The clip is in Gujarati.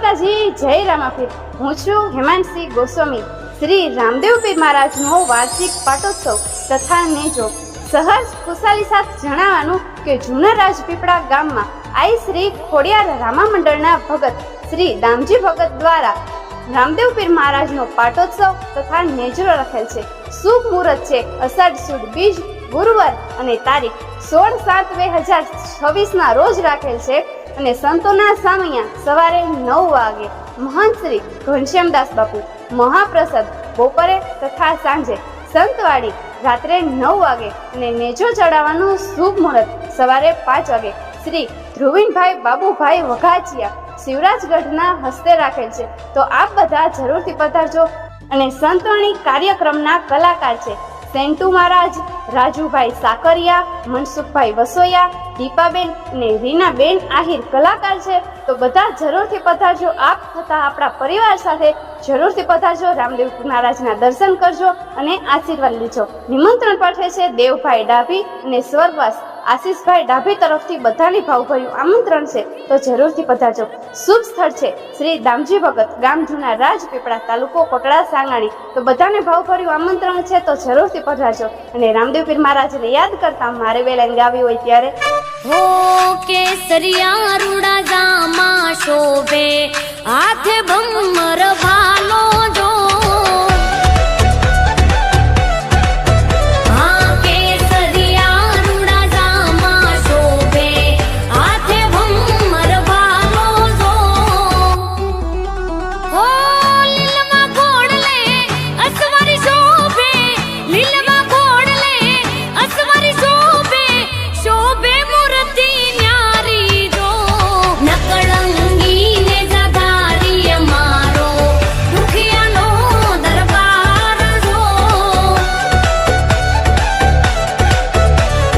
માતાજી, જય રામાપીર। હું છું હેમાંશી ગોસ્વામી। શ્રી રામદેવ પીર મહારાજનો વાર્ષિક પાટોત્સવ તથા નેજો સહજ ખુશાલી સાથે જણાવવાનું કે જૂના રાજપીપળા ગામમાં આઈ શ્રી ખોડિયાર રામા મંડળના ભગત શ્રી દામજી ભગત દ્વારા રામદેવ પીર મહારાજનો પાટોત્સવ તથા નેજો રખેલ છે। શુભ મુહૂર્ત છે અષાઢ સુદ બીજ ગુરુવાર અને તારીખ 16/7/2026 રોજ રાખેલ છે અને સંતોના સામૈયા સવારે 9 વાગે, મહંત શ્રી ઘનશ્યામદાસ બાપુ મહાપ્રસાદ બપોરે તથા સાંજે, સંતવાડી રાત્રે 9 વાગે અને નેજો ચડાવવાનું શુભ મુહૂર્ત સવારે 5 વાગે શ્રી ધ્રુવીનભાઈ બાબુભાઈ વઘાચિયા શિવરાજગઢના હસ્તે રાખેલ છે। તો આપ બધા જરૂરથી પધારજો। અને સંતવાણી કાર્યક્રમના કલાકાર છે સેન્ટુ મહારાજ, રાજુભાઈ સાકરિયા, મનસુખભાઈ વસોયા, દીપાબેન અને રીનાબેન આહિર કલાકાર છે। તો બધા જરૂરથી પધારજો। આપ તથા આપણા પરિવાર સાથે જરૂરથી પધારજો, રામદેવ મહારાજના દર્શન કરજો અને આશીર્વાદ લેજો। નિમંત્રણ પાઠવે છે દેવભાઈ ડાભી અને સ્વર્ગવાસ આશીષભાઈ ડાભી તરફથી બધાની ભાવભર્યું આમંત્રણ છે। તો જરૂરથી પધારજો। શુભ સ્થળ છે શ્રી દામજી ભગત, ગામ જૂના રાજપીપળા, તાલુકો કોટડા સાંગાણી। તો બધાને ભાવભર્યું આમંત્રણ છે, તો જરૂરથી પધારજો। અને રામદેવ પીર મહારાજને યાદ કરતા મારે વેલાઈને ગાવી હોય ત્યારે હો કેસરિયા રૂડા જામા શોભે હાથે